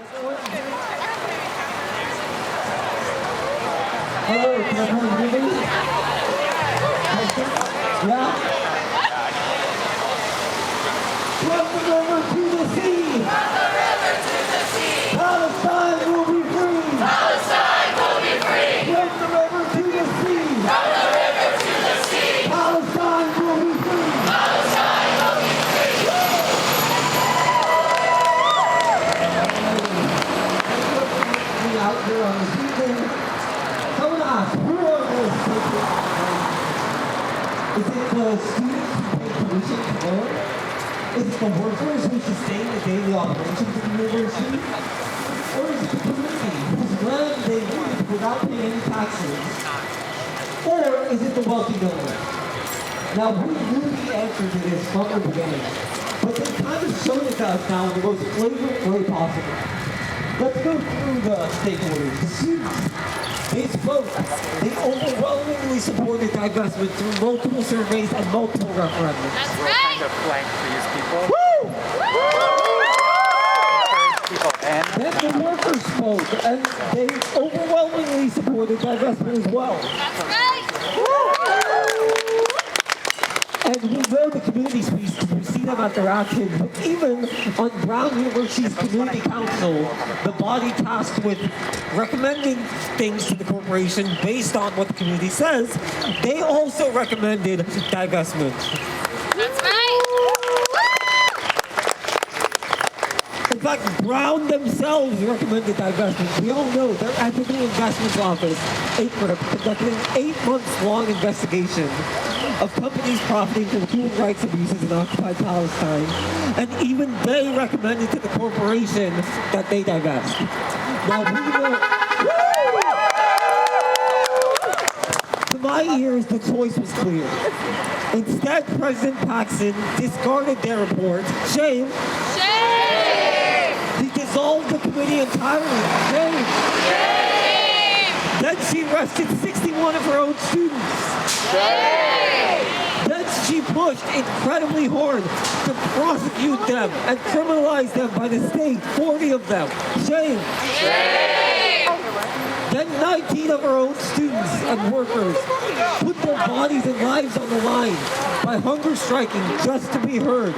Hello, can everyone hear me? Yeah? From the river to the sea! From the river to the sea! Palestine will be free! Palestine will be free! From the river to the sea! From the river to the sea! Palestine will be free! Palestine will be free! Out there on this evening. Someone asked, who are those people? Is it the students who pay tuition to learn? Is it the workers who sustain the daily operations of the university? Or is it the community whose land they lease without paying any taxes? Or is it the wealthy millionaires? Now, we knew the answer to this from the beginning, but they kind of showed it to us now in the most flagrant way possible. Let's go through the stakeholders. The students, they spoke. They overwhelmingly supported divestment through multiple surveys and multiple referendums. That's We're right! kind of flank for these people. Woo! Encourage people and Then the workers spoke, and they overwhelmingly supported divestment as well. That's right! And we know the community speaks because we see them at their actions. But even on Brown University's Community Council, the body tasked with recommending things to the corporation based on what the community says, they also recommended divestment. That's right! In fact, Brown themselves recommended divestment. We all know their Ethical Investments Office, ACRIP, conducted an 8-month-long investigation of companies profiting from human rights abuses in occupied Palestine, and even they recommended to the corporation that they divest. Now, we know, to my ears, the choice was clear. Instead, President Paxson discarded their report. Shame. Shame! He dissolved the committee entirely. Shame. Shame! Then she arrested 61 of her own students. Shame! Then she pushed incredibly hard to prosecute them and criminalize them by the state, 40 of them. Shame. Shame! Then 19 of her own students and workers put their bodies and lives on the line by hunger striking just to be heard.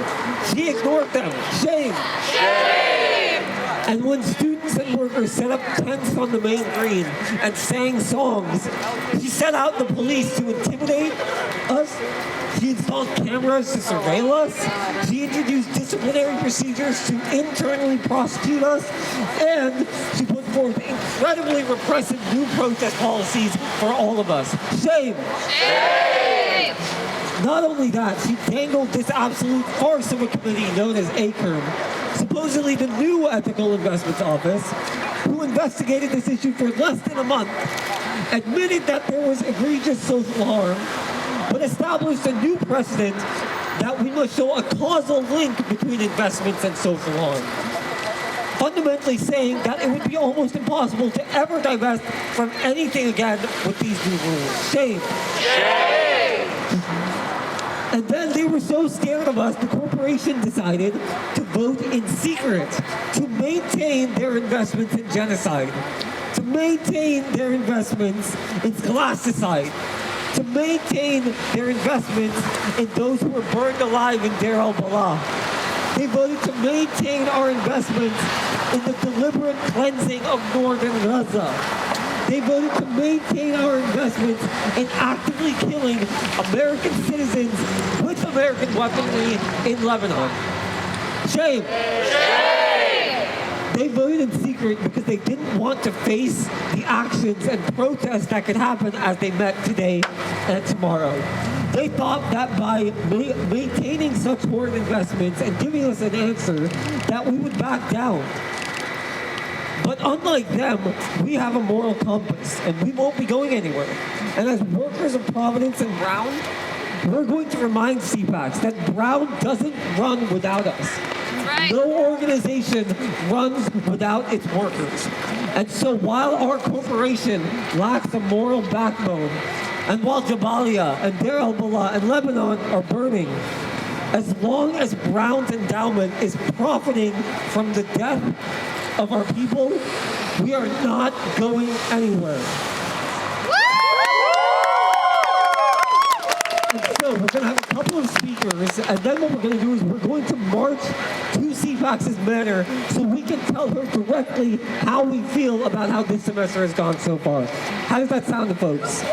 She ignored them. Shame. Shame! And when students and workers set up tents on the main green and sang songs, she sent out the police to intimidate us. She installed cameras to surveil us. She introduced disciplinary procedures to internally prosecute us. And she put forth incredibly repressive new protest policies for all of us. Shame. Shame! Not only that, she dangled this absolute farce of a committee known as ACRIM, supposedly the new Ethical Investments Office, who investigated this issue for less than a month, admitted that there was egregious social harm, but established a new precedent that we must show a causal link between investments and social harm. Fundamentally saying that it would be almost impossible to ever divest from anything again with these new rules. Shame. Shame! And then they were so scared of us, the corporation decided to vote in secret to maintain their investments in genocide, to maintain their investments in scholasticide, to maintain their investments in those who were burned alive in Deir al-Balah. They voted to maintain our investments in the deliberate cleansing of northern Gaza. They voted to maintain our investments in actively killing American citizens with American weaponry in Lebanon. Shame. Shame! They voted in secret because they didn't want to face the actions and protests that could happen as they met today and tomorrow. They thought that by maintaining such foreign investments and giving us an answer, that we would back down. But unlike them, we have a moral compass, and we won't be going anywhere. And as workers of Providence and Brown, we're going to remind CPACs that Brown doesn't run without us. Right. No organization runs without its workers. And so while our corporation lacks a moral backbone, and while Jabalia and Deir al-Balah and Lebanon are burning, as long as Brown's endowment is profiting from the death of our people, we are not going anywhere. And so we're going to have a couple of speakers, and then what we're going to do is we're going to march to CFAX's manor so we can tell her directly how we feel about how this semester has gone so far. How does that sound to folks?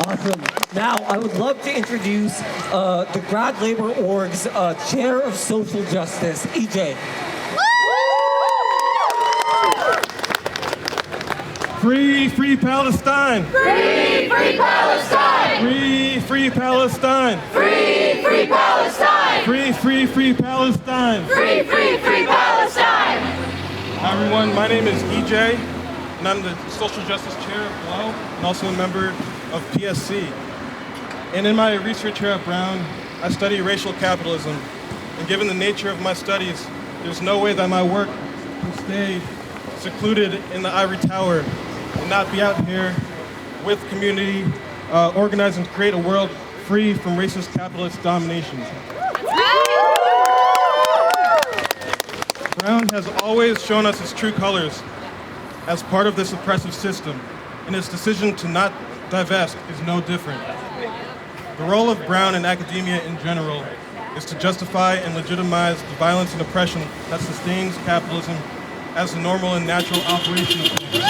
Awesome. Now, I would love to introduce the Grad Labor Org's Chair of Social Justice, EJ. Free, free Palestine! Free, free Palestine! Free, free Palestine! Free, free Palestine! Free, free, free Palestine! Free, free, free Palestine! Hi everyone, my name is EJ, and I'm the Social Justice Chair at Blow, and also a member of PSC. And in my research here at Brown, I study racial capitalism. And given the nature of my studies, there's no way that my work can stay secluded in the ivory tower and not be out here with community, organizing to create a world free from racist capitalist domination. Brown has always shown us its true colors as part of this oppressive system, and its decision to not divest is no different. The role of Brown in academia in general is to justify and legitimize the violence and oppression that sustains capitalism as the normal and natural operation of things.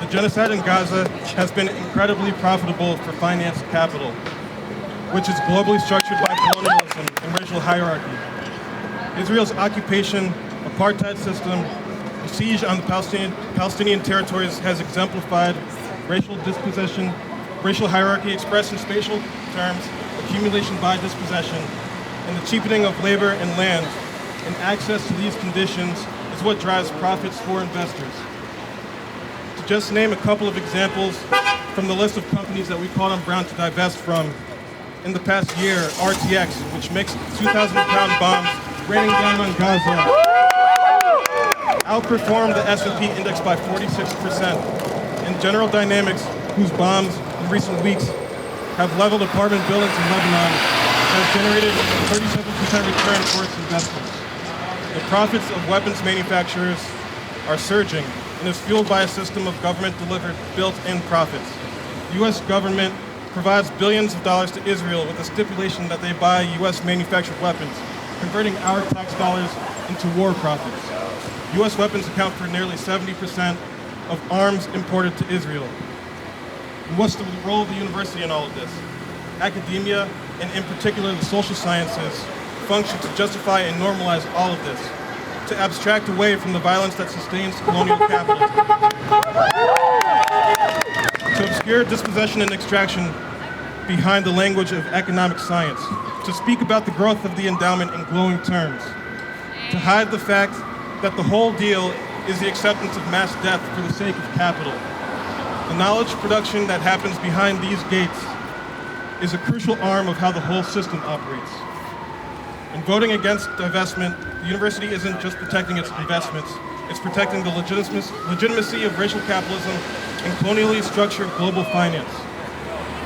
The genocide in Gaza has been incredibly profitable for finance capital, which is globally structured by colonialism and racial hierarchy. Israel's occupation, apartheid system, the siege on the Palestinian territories has exemplified racial dispossession, racial hierarchy expressed in spatial terms, accumulation by dispossession, and the cheapening of labor and land. And access to these conditions is what drives profits for investors. To just name a couple of examples from the list of companies that we called on Brown to divest from, in the past year, RTX, which makes 2,000-pound bombs raining down on Gaza, outperformed the S&P index by 46%. And General Dynamics, whose bombs in recent weeks have leveled apartment buildings in Lebanon, has generated a 37% return for its investments. The profits of weapons manufacturers are surging and is fueled by a system of government-delivered built-in profits. The U.S. government provides billions of dollars to Israel with the stipulation that they buy U.S. manufactured weapons, converting our tax dollars into war profits. U.S. weapons account for nearly 70% of arms imported to Israel. And what's the role of the university in all of this? Academia, and in particular the social sciences, function to justify and normalize all of this, to abstract away from the violence that sustains colonial capitalism, to obscure dispossession and extraction behind the language of economic science, to speak about the growth of the endowment in glowing terms, to hide the fact that the whole deal is the acceptance of mass death for the sake of capital. The knowledge production that happens behind these gates is a crucial arm of how the whole system operates. In voting against divestment, the university isn't just protecting its investments, it's protecting the legitimacy of racial capitalism and colonially structured global finance.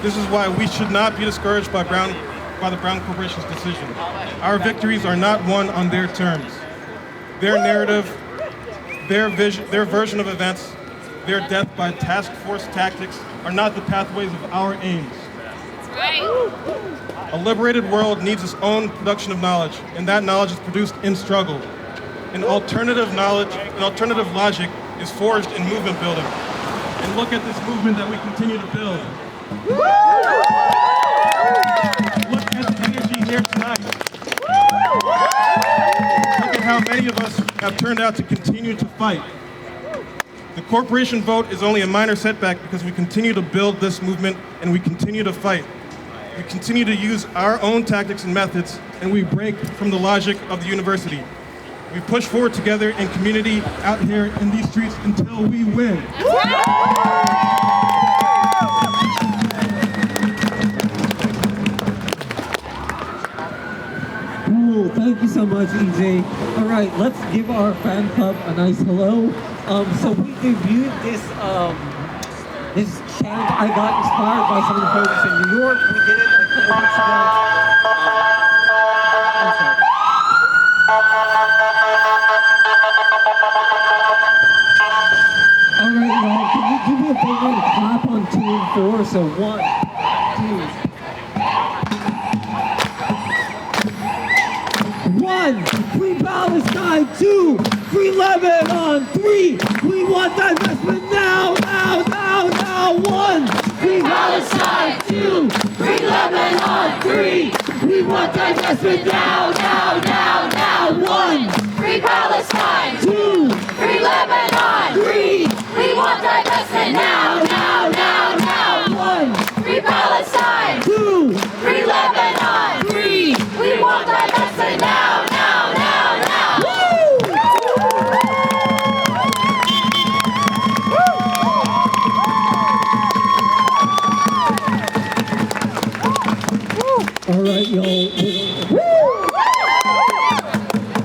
This is why we should not be discouraged by the Brown Corporation's decision. Our victories are not won on their terms. Their narrative, their version of events, their death by task force tactics are not the pathways of our aims. Right. A liberated world needs its own production of knowledge, and that knowledge is produced in struggle. An alternative knowledge, an alternative logic is forged in movement building. And look at this movement that we continue to build. Look at the energy here tonight. Look at how many of us have turned out to continue to fight. The corporation vote is only a minor setback because we continue to build this movement and we continue to fight. We continue to use our own tactics and methods, and we break from the logic of the university. We push forward together in community out here in these streets until we win. Cool, thank you so much, EJ. All right, let's give our fan club a nice hello. So we debuted this chant. I got inspired by some of the folks in New York. We did it a couple weeks ago. So 1, 2. 1, free Palestine. 2, free Lebanon. 3, we want divestment now, now, now, now. 1, free Palestine. 2, free Lebanon. 3, we want divestment now, now, now, now. 1, Free Palestine! 2, Free Lebanon! 3, We want divestment now, now, now, now! 1, Free Palestine! 2, Free Lebanon! 3. We want divestment now, now, now, now! All right, y'all.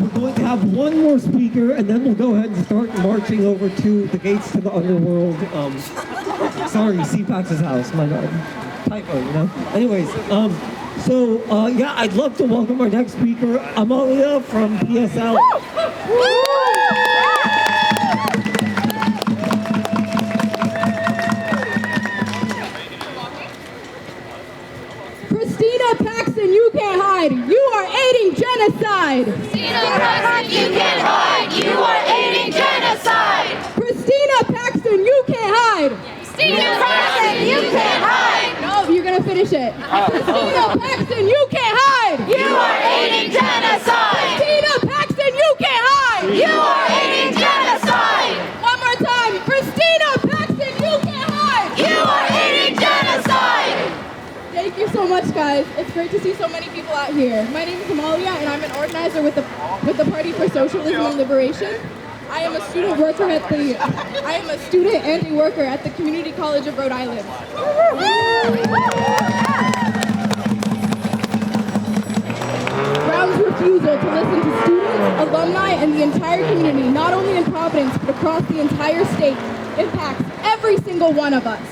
We're going to have one more speaker, and then we'll go ahead and start marching over to the gates to the underworld. Sorry, CPAX's house. My bad. Typo, you know? Anyways, yeah, I'd love to welcome our next speaker, Amalia from PSL. Christina Paxton, you can't hide. You are aiding genocide. Christina Paxton, you can't hide! You are aiding genocide! Christina Paxton, you can't hide. Christina Paxton, you can't hide! No, you're gonna finish it. Christina Paxton, you can't hide. You are aiding genocide! Christina Paxton, you can't hide. You are aiding genocide! One more time. Christina Paxton, you can't hide. You are aiding genocide! Thank you so much, guys. It's great to see so many people out here. My name is Amalia, and I'm an organizer with the Party for Socialism and Liberation. I am a student and a worker at the Community College of Rhode Island. Brown's refusal to listen to students, alumni, and the entire community, not only in Providence, but across the entire state, impacts every single one of us.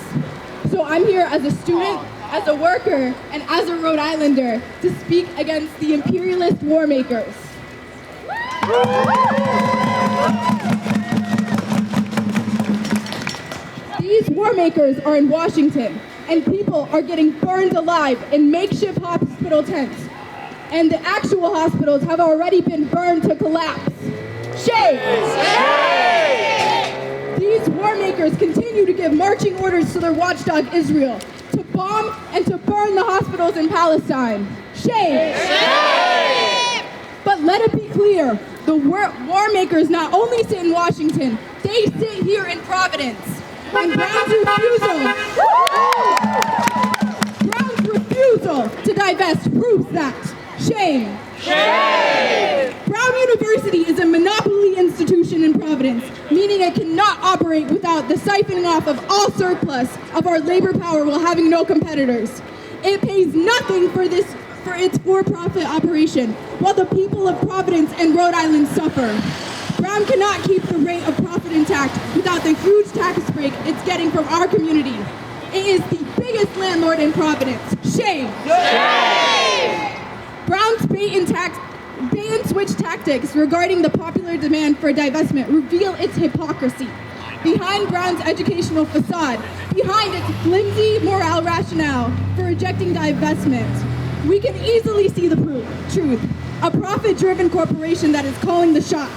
So I'm here as a student, as a worker, and as a Rhode Islander to speak against the imperialist war makers. These war makers are in Washington, and people are getting burned alive in makeshift hospital tents. And the actual hospitals have already been burned to collapse. Shame! These war makers continue to give marching orders to their watchdog Israel to bomb and to burn the hospitals in Palestine. Shame! But let it be clear, the war makers not only sit in Washington, they sit here in Providence. And Brown's refusal to divest proves that. Shame. Brown University is a monopoly institution in Providence, meaning it cannot operate without the siphoning off of all surplus of our labor power while having no competitors. It pays nothing for its for-profit operation, while the people of Providence and Rhode Island suffer. Brown cannot keep the rate of profit intact without the huge tax break it's getting from our community. It is the biggest landlord in Providence. Shame! Brown's bait and switch tactics regarding the popular demand for divestment reveal its hypocrisy. Behind Brown's educational facade, behind its flimsy moral rationale for rejecting divestment, we can easily see the truth. A profit-driven corporation that is calling the shots.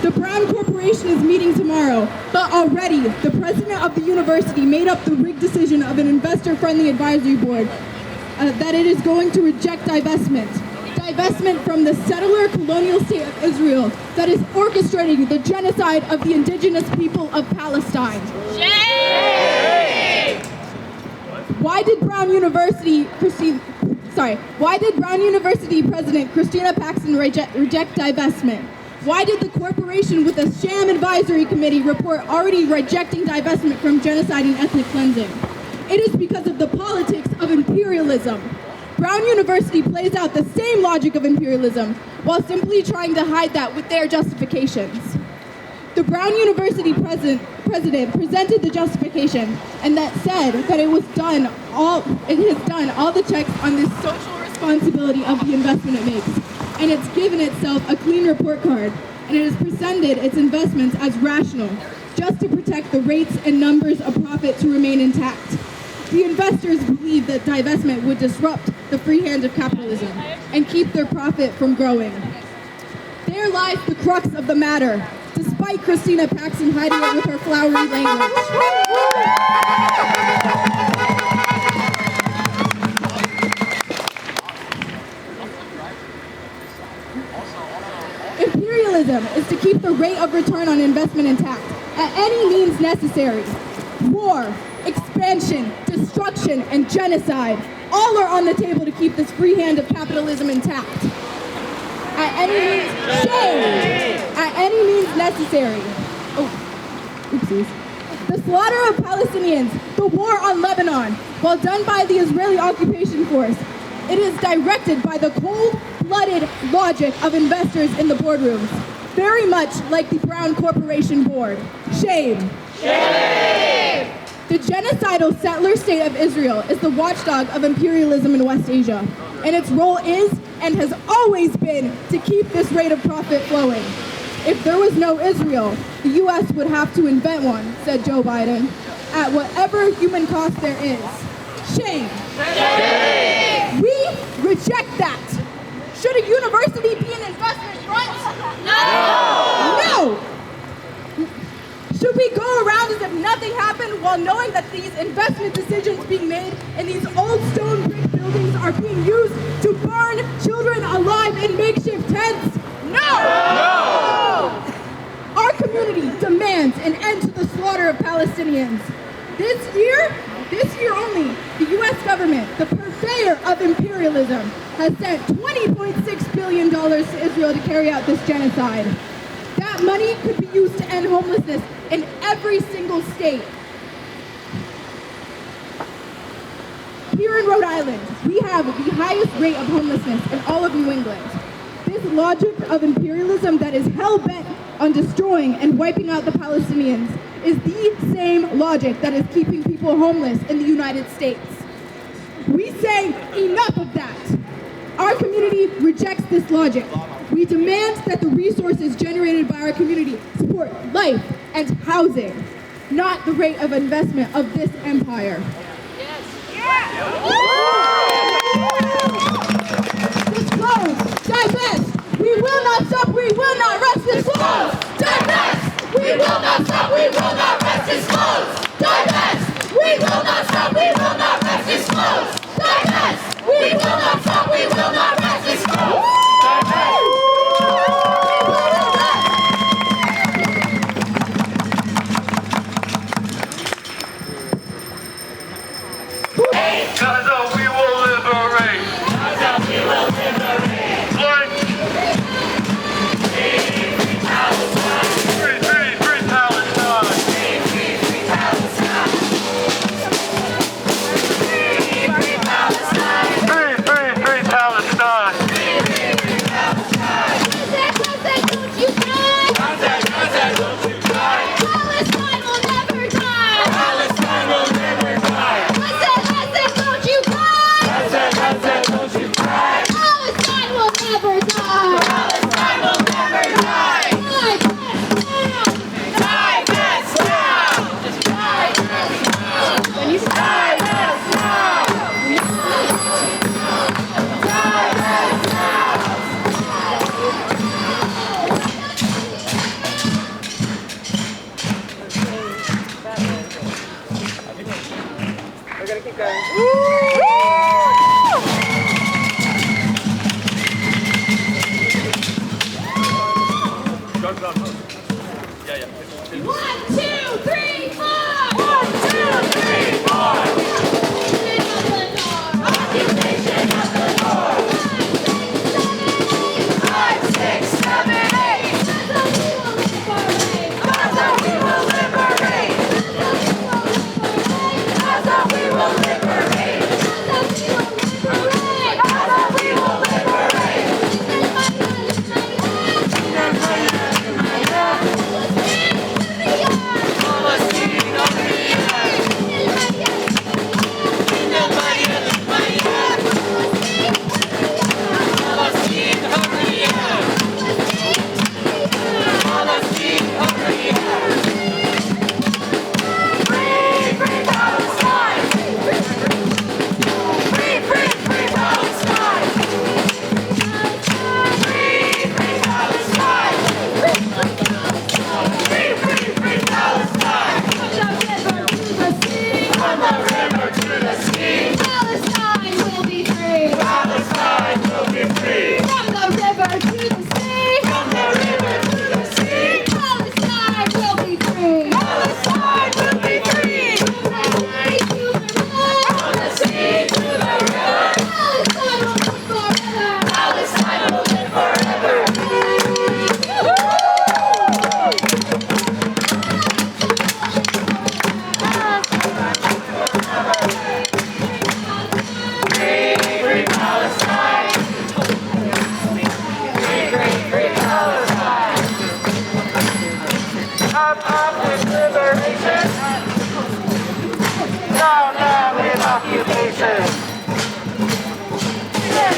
The Brown Corporation is meeting tomorrow, but already the president of the university made up the rigged decision of an investor-friendly advisory board that it is going to reject divestment. Divestment from the settler colonial state of Israel that is orchestrating the genocide of the indigenous people of Palestine. Why did Brown University President Christina Paxton reject divestment? Why did the corporation with a sham advisory committee report already rejecting divestment from genocide and ethnic cleansing? It is because of the politics of imperialism. Brown University plays out the same logic of imperialism while simply trying to hide that with their justifications. The Brown University president presented the justification, and that said that it has done all the checks on this social responsibility of the investment it makes, and it's given itself a clean report card, and it has presented its investments as rational. just to protect the rates and numbers of profit to remain intact. The investors believe that divestment would disrupt the free hand of capitalism and keep their profit from growing. There lies the crux of the matter, despite Christina Paxson hiding it with her flowery language. Imperialism is to keep the rate of return on investment intact at any means necessary. War, expansion, destruction, and genocide all are on the table to keep this free hand of capitalism intact. At any means, shame! At any means necessary. Oh, oopsies. The slaughter of Palestinians, the war on Lebanon, while done by the Israeli occupation force, it is directed by the cold-blooded logic of investors in the boardrooms, very much like the Brown Corporation board. Shame. Shame! The genocidal settler state of Israel is the watchdog of imperialism in West Asia, and its role is and has always been to keep this rate of profit flowing. If there was no Israel, the U.S. would have to invent one, said Joe Biden, at whatever human cost there is. Shame. Shame! We reject that. Should a university be an investment front? No! No! Should we go around as if nothing happened while knowing that these investment decisions being made in these old stone brick buildings are being used to burn children alive in makeshift tents? No! No! Our community demands an end to the slaughter of Palestinians. This year only, the U.S. government, the purveyor of imperialism, has sent $20.6 billion to Israel to carry out this genocide. That money could be used to end homelessness in every single state. Here in Rhode Island, we have the highest rate of homelessness in all of New England. This logic of imperialism that is hell-bent on destroying and wiping out the Palestinians is the same logic that is keeping people homeless in the United States. We say enough of that. Our community rejects this logic. We demand that the resources generated by our community support life and housing, not the rate of investment of this empire. Yes. Yeah. Disclose, divest. We will not stop, we will not rest. Disclose, divest. We will not stop, we will not rest. Disclose, divest. We will not stop, we will not rest. Disclose, divest. We will not stop, we will not rest. Disclose, divest. Gaza, we will liberate. Gaza, we will liberate. Free Palestine. Free Palestine. Free Palestine.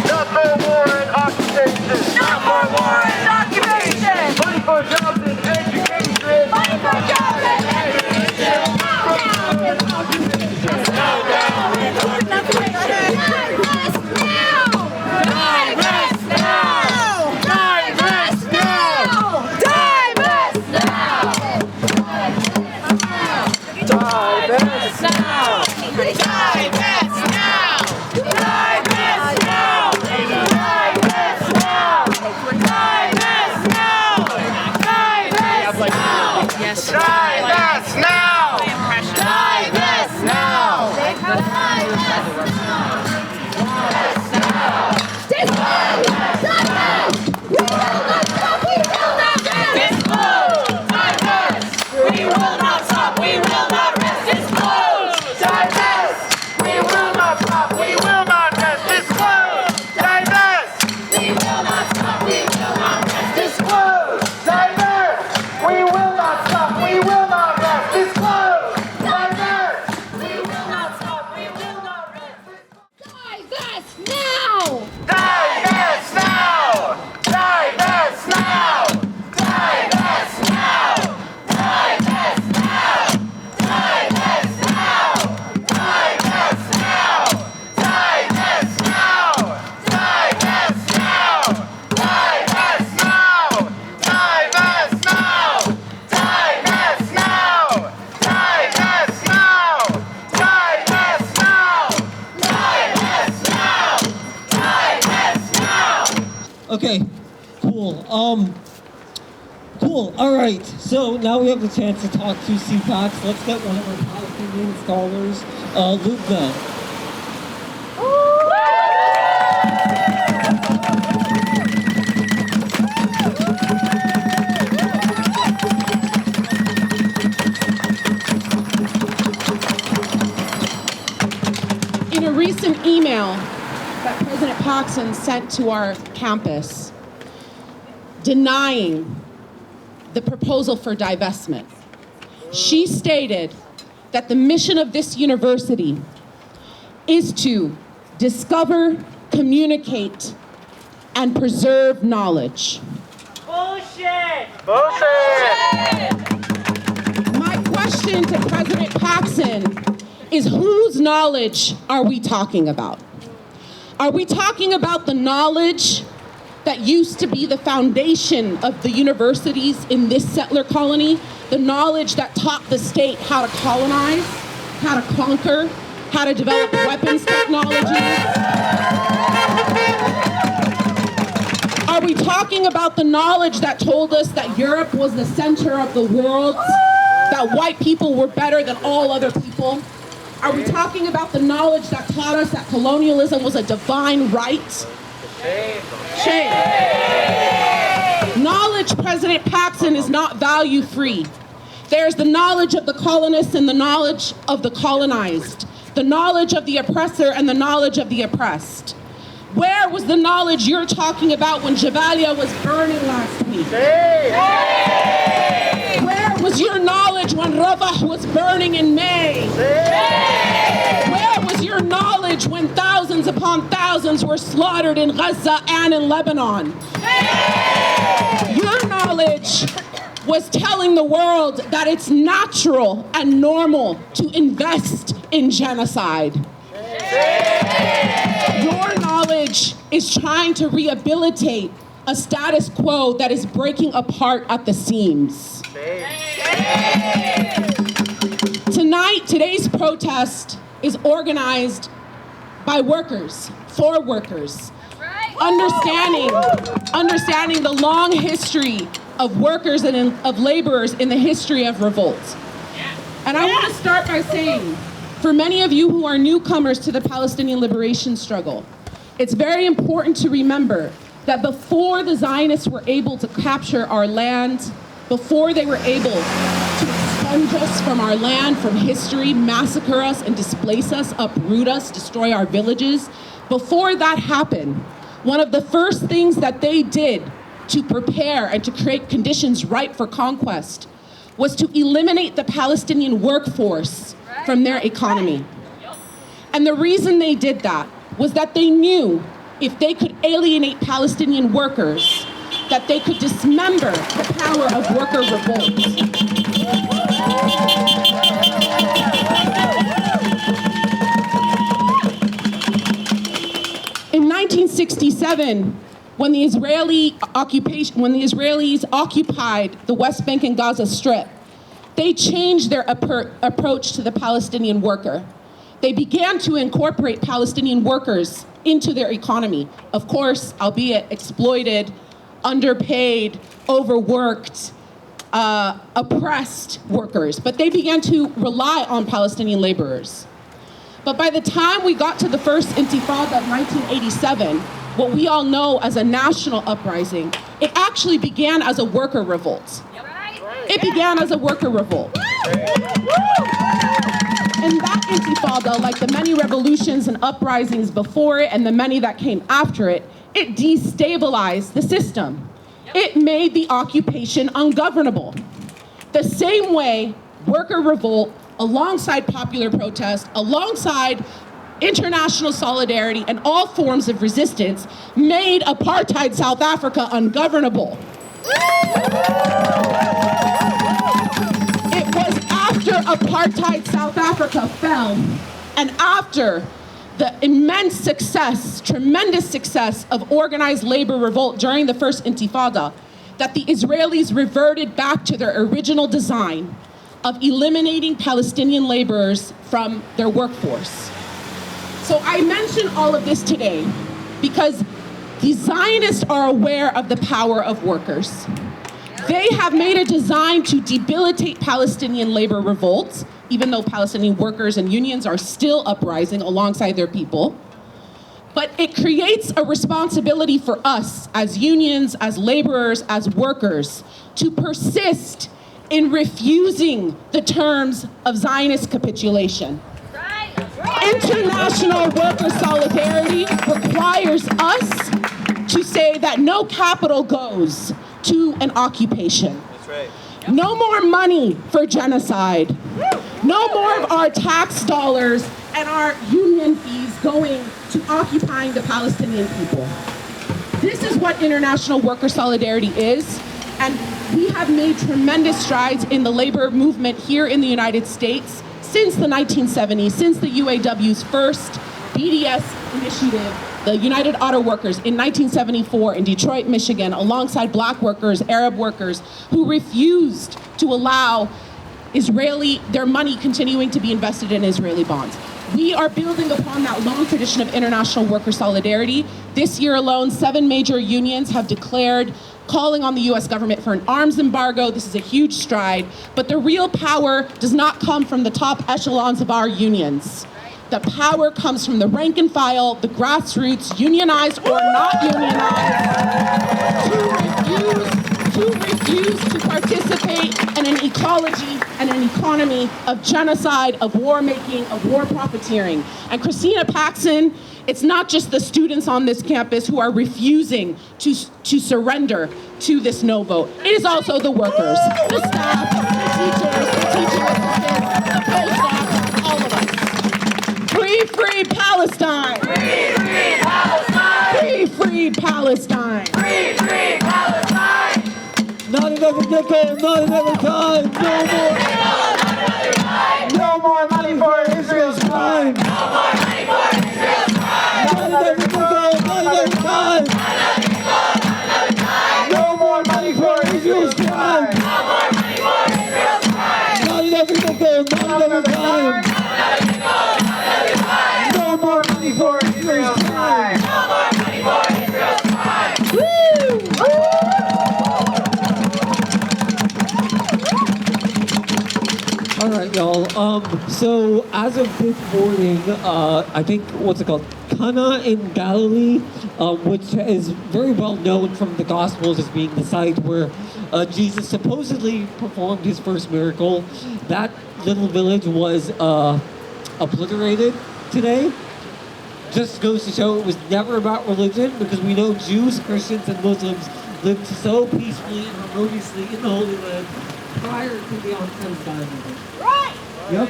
Not for war and occupation. No more war and occupation. Money for jobs and education. Money for jobs and education. Divest now! Divest now! Divest now! Divest now! Divest now! Divest now! Divest now! Divest now! Divest now! Yes. Divest now! Divest now! We will not stop, we will not rest. It's closed! Divest! We will not stop, we will not rest. It's closed! Divest! We will not stop, we will not rest. It's closed! Divest! We will not stop, we will not rest. It's closed! Divest! We will not stop, we will not rest. Divest now! Divest now! Divest now! Divest now! Divest now! Divest now! Divest now! Divest now! Divest now! Divest now! Divest now! Divest now! Divest now! Divest now! Divest now! Divest now! Okay, cool. Cool. All right. So now we have the chance to talk to CPACs. Let's get one of our Palestinian scholars, Lubna. In a recent email that President Paxson sent to our campus denying the proposal for divestment, she stated that the mission of this university is to discover, communicate, and preserve knowledge. Bullshit! My question to President Paxson is, whose knowledge are we talking about? Are we talking about the knowledge that used to be the foundation of the universities in this settler colony? The knowledge that taught the state how to colonize, how to conquer, how to develop weapons technologies? Are we talking about the knowledge that told us that Europe was the center of the world, that white people were better than all other people? Are we talking about the knowledge that taught us that colonialism was a divine right? Shame. Knowledge, President Paxson, is not value-free. There's the knowledge of the colonists and the knowledge of the colonized, the knowledge of the oppressor and the knowledge of the oppressed. Where was the knowledge you're talking about when Jabalia was burning last week? Where was your knowledge when Rafah was burning in May? Where was your knowledge when thousands upon thousands were slaughtered in Gaza and in Lebanon? Your knowledge was telling the world that it's natural and normal to invest in genocide. Your knowledge is trying to rehabilitate a status quo that is breaking apart at the seams. Today's protest is organized by workers, for workers, understanding the long history of workers and of laborers in the history of revolt. And I want to start by saying, for many of you who are newcomers to the Palestinian liberation struggle, it's very important to remember that before the Zionists were able to capture our land, before they were able to expunge us from our land, from history, massacre us and displace us, uproot us, destroy our villages, before that happened, one of the first things that they did to prepare and to create conditions ripe for conquest was to eliminate the Palestinian workforce from their economy. And the reason they did that was that they knew if they could alienate Palestinian workers, that they could dismember the power of worker revolt. In 1967, when the Israelis occupied the West Bank and Gaza Strip, they changed their approach to the Palestinian worker. They began to incorporate Palestinian workers into their economy. Of course, albeit exploited, underpaid, overworked, oppressed workers. But they began to rely on Palestinian laborers. But by the time we got to the first Intifada of 1987, what we all know as a national uprising, it actually began as a worker revolt. It began as a worker revolt. And that Intifada, like the many revolutions and uprisings before it and the many that came after it, it destabilized the system. It made the occupation ungovernable. The same way worker revolt, alongside popular protest, alongside international solidarity and all forms of resistance, made apartheid South Africa ungovernable. It was after apartheid South Africa fell, and after the immense success, tremendous success of organized labor revolt during the first Intifada, that the Israelis reverted back to their original design of eliminating Palestinian laborers from their workforce. So I mention all of this today because the Zionists are aware of the power of workers. They have made a design to debilitate Palestinian labor revolts, even though Palestinian workers and unions are still uprising alongside their people. But it creates a responsibility for us as unions, as laborers, as workers, to persist in refusing the terms of Zionist capitulation. International worker solidarity requires us to say that no capital goes to an occupation. That's right. No more money for genocide. No more of our tax dollars and our union fees going to occupying the Palestinian people. This is what international worker solidarity is, and we have made tremendous strides in the labor movement here in the United States since the 1970s, since the UAW's first BDS initiative, the United Auto Workers, in 1974 in Detroit, Michigan, alongside black workers, Arab workers, who refused to allow their money continuing to be invested in Israeli bonds. We are building upon that long tradition of international worker solidarity. This year alone, 7 major unions have declared calling on the US government for an arms embargo. This is a huge stride, but the real power does not come from the top echelons of our unions. The power comes from the rank and file, the grassroots, unionized or not unionized, to refuse to participate in an ecology and an economy of genocide, of war making, of war profiteering. And Christina Paxson, it's not just the students on this campus who are refusing to surrender to this no vote. It is also the workers, the staff, the teachers, the teaching assistants, the postdocs, all of us. Free, free Palestine! Free, free Palestine! Free, free Palestine! Free, free Palestine! Not another nickel, not another dime, No more money for Israel's crime! not another nickel, not another dime. No more money for Israel's crime! Not another nickel, not another dime. No more money for Israel's crime! All right, y'all. So as of this morning, I think what's it called, Cana in Galilee, which is very well known from the Gospels as being the site where Jesus supposedly performed his first miracle. That little village was obliterated today. Just goes to show it was never about religion, because we know Jews, Christians, and Muslims lived so peacefully and harmoniously in the Holy Land prior to the onset of Zionism. Right. Yep.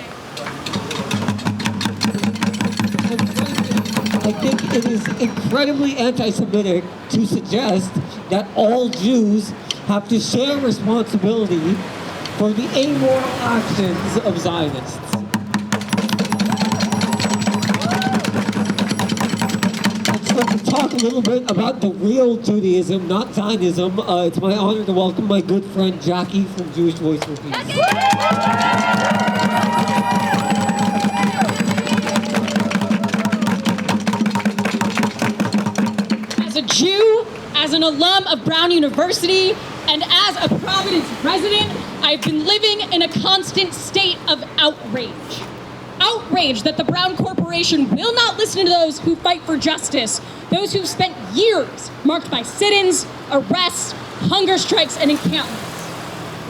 I think it is incredibly anti-Semitic to suggest that all Jews have to share responsibility for the amoral actions of Zionists. Let's talk a little bit about the real Judaism, not Zionism. It's my honor to welcome my good friend Jackie from Jewish Voice for Peace. As a Jew, as an alum of Brown University, and as a Providence resident, I've been living in a constant state of outrage. Outrage that the Brown Corporation will not listen to those who fight for justice, those who've spent years marked by sit-ins, arrests, hunger strikes, and encampments.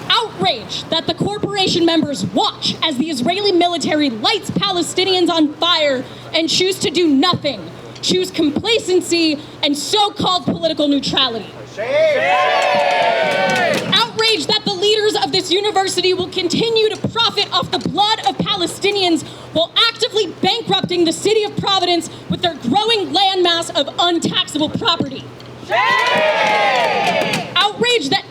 Outrage that the corporation members watch as the Israeli military lights Palestinians on fire and choose to do nothing, choose complacency and so-called political neutrality. Outrage that the leaders of this university will continue to profit off the blood of Palestinians while actively bankrupting the city of Providence with their growing landmass of untaxable property. Outrage that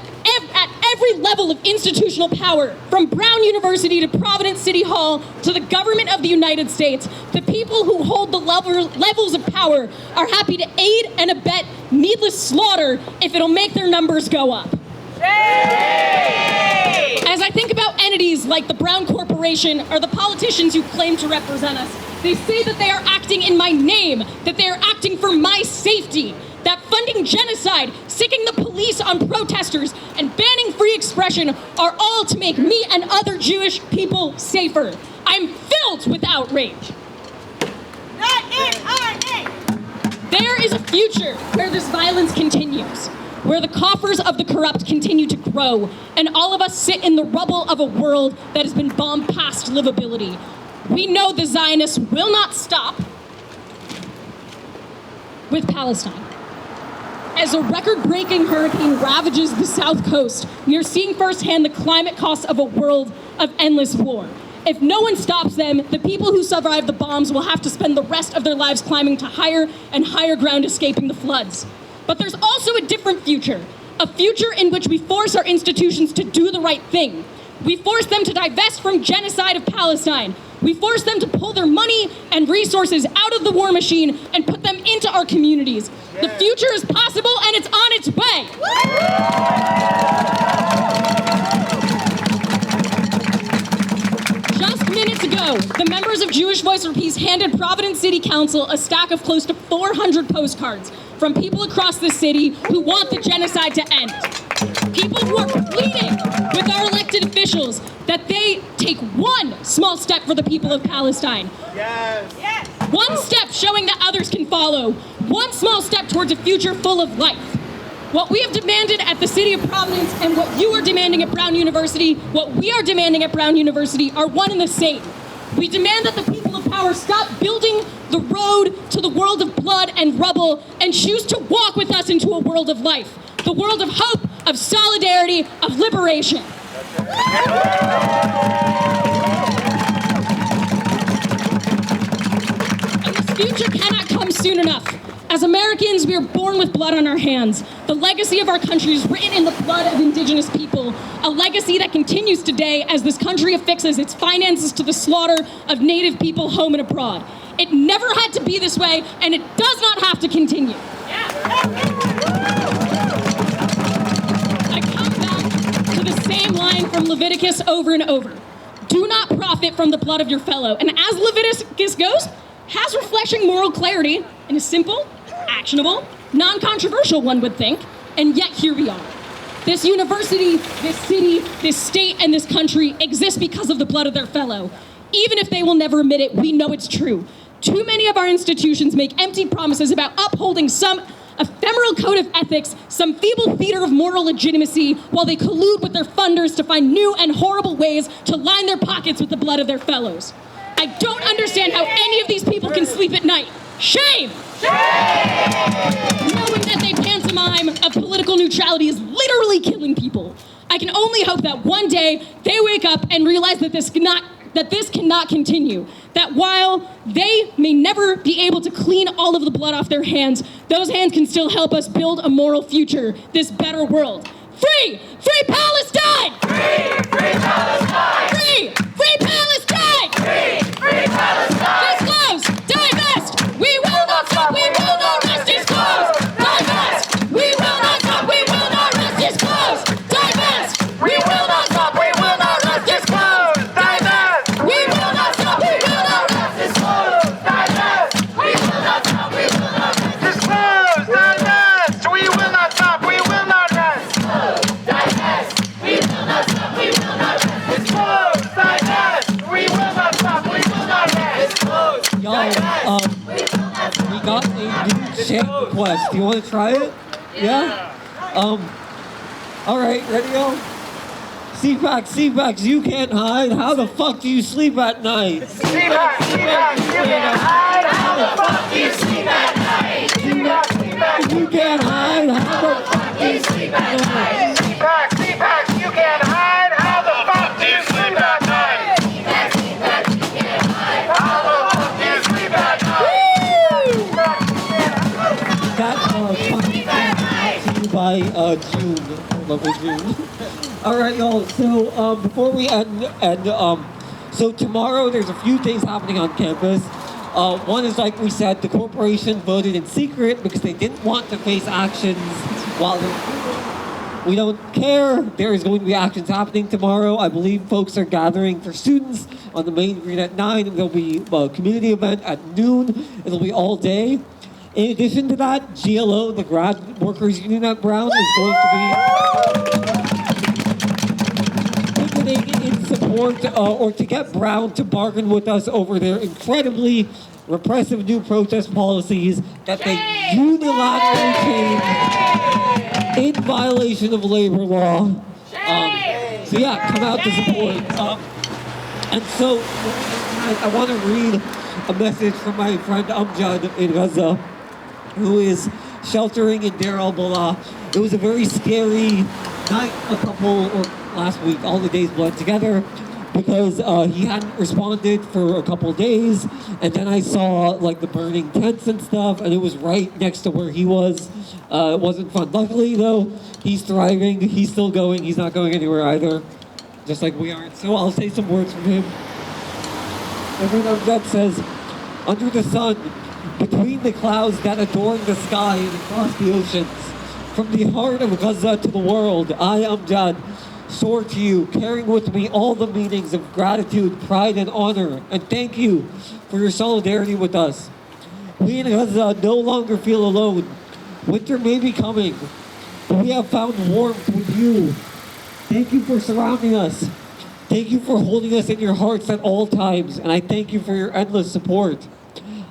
at every level of institutional power, from Brown University to Providence City Hall to the government of the United States, the people who hold the levels of power are happy to aid and abet needless slaughter if it'll make their numbers go up. As I think about entities like the Brown Corporation or the politicians who claim to represent us, they say that they are acting in my name, that they are acting for my safety, that funding genocide, sicking the police on protesters, and banning free expression are all to make me and other Jewish people safer. I'm filled with outrage. Not in our name. There is a future where this violence continues, where the coffers of the corrupt continue to grow, and all of us sit in the rubble of a world that has been bombed past livability. We know the Zionists will not stop with Palestine. As a record-breaking hurricane ravages the South Coast, we are seeing firsthand the climate costs of a world of endless war. If no one stops them, the people who survive the bombs will have to spend the rest of their lives climbing to higher and higher ground, escaping the floods. But there's also a different future, a future in which we force our institutions to do the right thing. We force them to divest from genocide of Palestine. We force them to pull their money and resources out of the war machine and put them into our communities. The future is possible and it's on its way. Just minutes ago, the members of Jewish Voice for Peace handed Providence City Council a stack of close to 400 postcards from people across the city who want the genocide to end. People who are pleading with our elected officials that they take one small step for the people of Palestine. Yes. Yes. One step showing that others can follow. One small step towards a future full of life. What we have demanded at the City of Providence and what you are demanding at Brown University, what we are demanding at Brown University are one and the same. We demand that the people of power stop building the road to the world of blood and rubble and choose to walk with us into a world of life. The world of hope, of solidarity, of liberation. And this future cannot come soon enough. As Americans, we are born with blood on our hands. The legacy of our country is written in the blood of indigenous people, a legacy that continues today as this country affixes its finances to the slaughter of Native people home and abroad. It never had to be this way, and it does not have to continue. I come back to the same line from Leviticus over and over. Do not profit from the blood of your fellow. And as Leviticus goes, has reflection moral clarity in a simple, actionable, non-controversial, one would think, and yet here we are. This university, this city, this state, and this country exist because of the blood of their fellow. Even if they will never admit it, we know it's true. Too many of our institutions make empty promises about upholding some ephemeral code of ethics, some feeble theater of moral legitimacy, while they collude with their funders to find new and horrible ways to line their pockets with the blood of their fellows. I don't understand how any of these people can sleep at night. Shame! Knowing that they pantomime of political neutrality is literally killing people. I can only hope that one day they wake up and realize that this that this cannot continue. That while they may never be able to clean all of the blood off their hands, those hands can still help us build a moral future, this better world. Free! Free Palestine! Free! Free Palestine! Free! Free Palestine! Free! Free Palestine! Disclose! Divest! We will not stop! We will not rest! Disclose! Divest! We will not stop! We will not rest! Disclose! Divest! We will not stop, we will not rest. Disclose, divest. We will not stop! We will not rest! Disclose, divest. We will not stop! We will not rest! Disclose, divest. We will not stop, we will not rest. Divest! We will not stop! We will not rest! Disclose, divest. We will not stop, we will not rest. Y'all, we got a new chant request. Do you want to try it? Yeah? All right, ready, y'all? CPACs, you can't hide. How the fuck do you sleep at night? CPAC, you can't hide. How the fuck Do you sleep at night? CPAC, You can't hide. How the fuck Do you sleep at night? CPAC, you can't hide. How the fuck do you sleep at night? That's you can't hide. How the fuck do you sleep at night? That's by June. Lovely June. All right, y'all. So before we end, so tomorrow there's a few things happening on campus. One is, like we said, the corporation voted in secret because they didn't want to face actions while we don't care. There is going to be actions happening tomorrow. I believe folks are gathering for students on the main green at 9. There'll be a community event at noon. It'll be all day. In addition to that, GLO, the Grad Workers Union at Brown, is going to be picketing in support or to get Brown to bargain with us over their incredibly repressive new protest policies that they unilaterally changed in violation of labor law. So yeah, come out to support. And so I want to read a message from my friend Amjad in Gaza, who is sheltering in Deir al-Balah. It was a very scary night, last week, all the days bled together, because he hadn't responded for a couple days, and then I saw like the burning tents and stuff, and it was right next to where he was. It wasn't fun. Luckily though, he's thriving, he's still going, he's not going anywhere either, just like we aren't. So I'll say some words from him. Reverend Amjad says, "Under the sun, between the clouds that adorn the sky and across the oceans, from the heart of Gaza to the world, I, Amjad, soar to you, carrying with me all the meanings of gratitude, pride, and honor, and thank you for your solidarity with us. We in Gaza no longer feel alone. Winter may be coming, but we have found warmth with you. Thank you for surrounding us. Thank you for holding us in your hearts at all times, and I thank you for your endless support.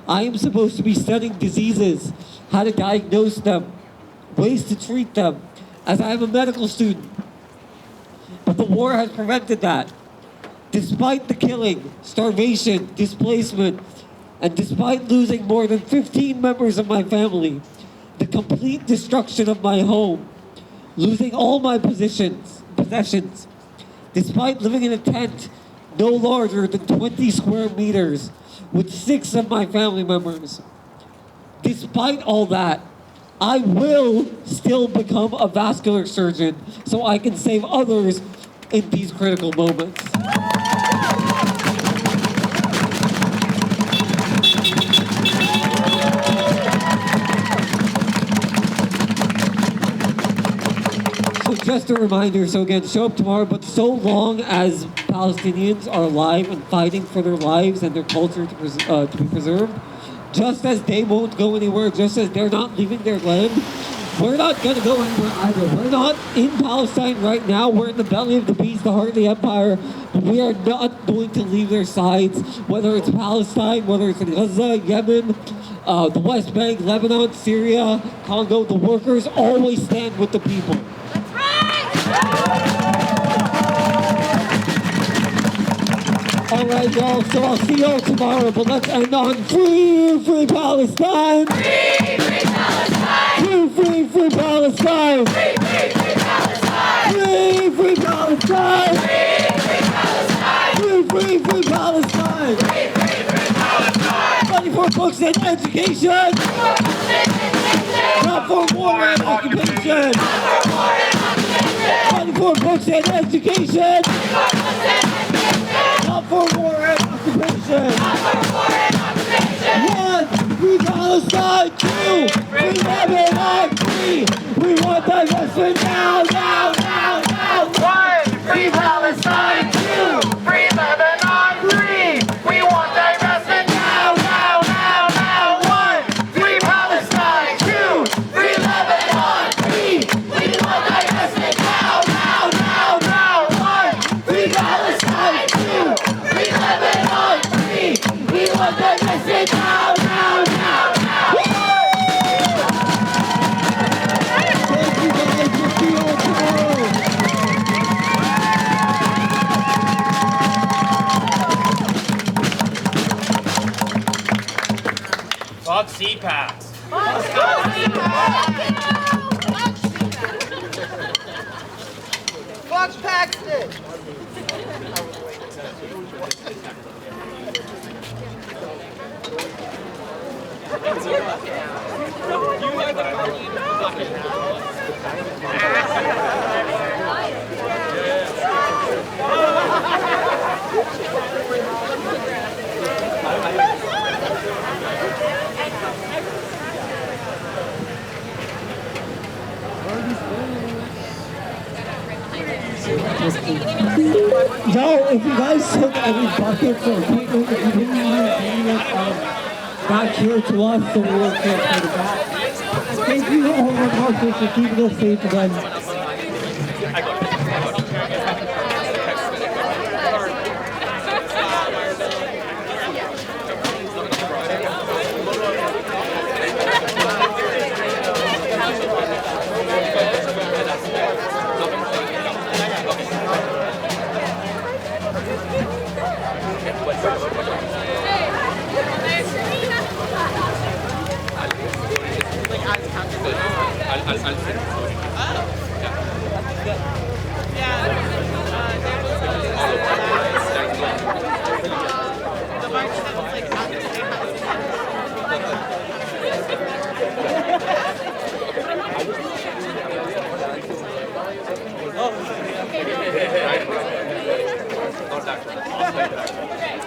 I am supposed to be studying diseases, how to diagnose them, ways to treat them, as I am a medical student. But the war has prevented that. Despite the killing, starvation, displacement, and despite losing more than 15 members of my family, the complete destruction of my home, losing all my possessions, despite living in a tent no larger than 20 square meters with 6 of my family members, despite all that, I will still become a vascular surgeon so I can save others in these critical moments." So just a reminder, so again, show up tomorrow, but so long as Palestinians are alive and fighting for their lives and their culture to be preserved, just as they won't go anywhere, just as they're not leaving their land, we're not going to go anywhere either. We're not in Palestine right now. We're in the belly of the beast, the heart of the empire. But we are not going to leave their sides, whether it's Palestine, whether it's in Gaza, Yemen, the West Bank, Lebanon, Syria, Congo. The workers always stand with the people. That's right! All right, y'all, so I'll see y'all tomorrow, but let's end on free, free Palestine! Free, free Palestine! Free, free, free Palestine! Free, free, free Palestine! Free, free Palestine! Free, free Palestine! Free, free, free Palestine! books and education. Not for war and occupation. Not for books and education. Not for war and occupation. One, free Palestine. Two, free Lebanon. Three, we want divestment now, now, now, now. One, free Palestine. Two, free Lebanon. Three, we want divestment now, now, now, now. One, free Palestine. Two, free Lebanon. Three, we want divestment now, now, now, now. One, free Palestine. Two, free Lebanon. Three, we want divestment now, now, now, now. Thank you guys. We'll see you all tomorrow. Fuck CPACs. Fuck Paxton. Yo, if you guys took any buckets or people, if you didn't mind bringing it back here to us, so we'll take it back. Thank you, all the markers, for keeping us safe again. Not that.